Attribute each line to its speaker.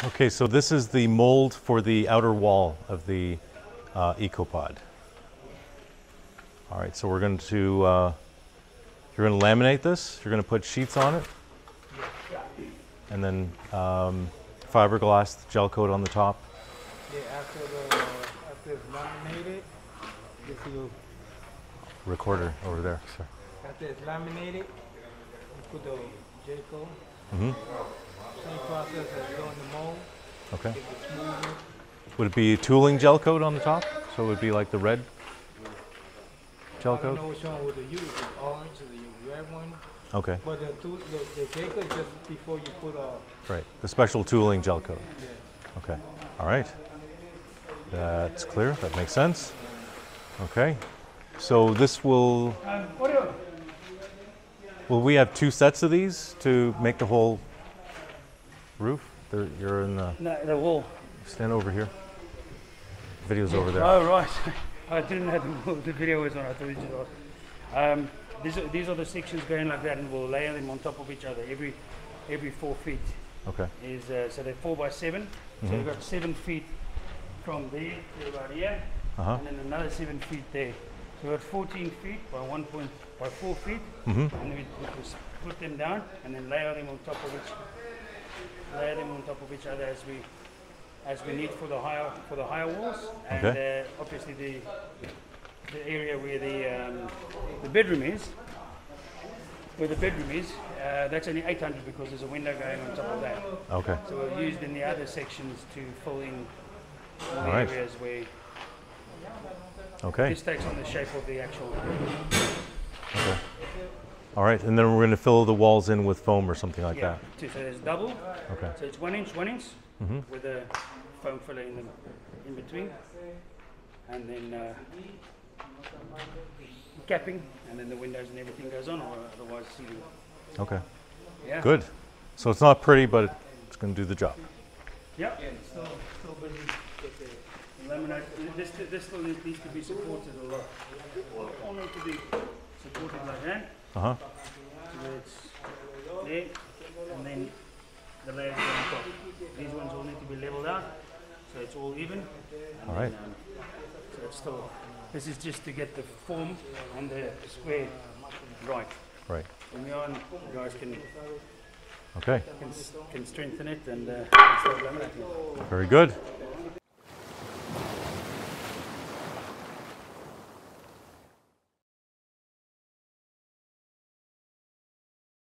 Speaker 1: Okay, so this is the mold for the outer wall of the EcoPod. All right, so we're going to, you're going to laminate this, you're going to put sheets on it, and then fiberglass gel coat on the top.
Speaker 2: Yeah, after it's laminated, this will,
Speaker 1: Recorder over there, sir.
Speaker 2: after it's laminated, you put the gel coat.
Speaker 1: Mm-hmm.
Speaker 2: Same process as doing the mold.
Speaker 1: Okay.
Speaker 2: Get the smoother.
Speaker 1: Would it be tooling gel coat on the top? So it would be like the red gel
Speaker 2: I don't
Speaker 1: coat?
Speaker 2: know which one would you use, the orange or the red one.
Speaker 1: Okay,
Speaker 2: But the gel coat is just before you put
Speaker 1: right. The special tooling gel coat.
Speaker 2: yeah.
Speaker 1: Okay, all right. That's clear, that makes sense. Okay, so this will we have two sets of these to make the whole roof? You're in the,
Speaker 3: No, the wall.
Speaker 1: stand over here. Video's over there.
Speaker 3: Oh, right. I didn't know the video was on. I thought it was. These are the sections going like that, and we'll layer them on top of each other every 4 feet.
Speaker 1: Okay,
Speaker 3: So they're 4 by 7. So you've got 7 feet from there to about here,
Speaker 1: uh-huh.
Speaker 3: and then another 7 feet there. So we've got 14 feet by 4 feet,
Speaker 1: Mm-hmm.
Speaker 3: and then we just put them down and then layer them on top of each other as we need for the higher walls. And
Speaker 1: Okay.
Speaker 3: obviously the area where the bedroom is, that's only 800 because there's a window going on top of that.
Speaker 1: Okay,
Speaker 3: So we've used in the other sections to fill in all the
Speaker 1: Right.
Speaker 3: areas where
Speaker 1: okay,
Speaker 3: this takes on the shape of the actual.
Speaker 1: okay. All right, and then we're going to fill the walls in with foam or something like that.
Speaker 3: So there's double.
Speaker 1: Okay,
Speaker 3: So it's 1 inch, 1 inch,
Speaker 1: mm-hmm.
Speaker 3: with a foam filler in between, and then capping, and then the windows and everything goes on, or otherwise ceiling.
Speaker 1: Okay,
Speaker 3: Yeah.
Speaker 1: good. So it's not pretty, but it's going to do the job.
Speaker 3: Yeah. Still busy with the laminate. This still needs to be supported a lot. All need to be supported like that.
Speaker 1: Uh-huh,
Speaker 3: So it's there, and then the layers go on top. These ones all need to be leveled out, so it's all even. And
Speaker 1: all right.
Speaker 3: so it's still. This is just to get the form and the square right.
Speaker 1: Right,
Speaker 3: From here on, you guys
Speaker 1: okay,
Speaker 3: can strengthen it and start laminating it.
Speaker 1: very good.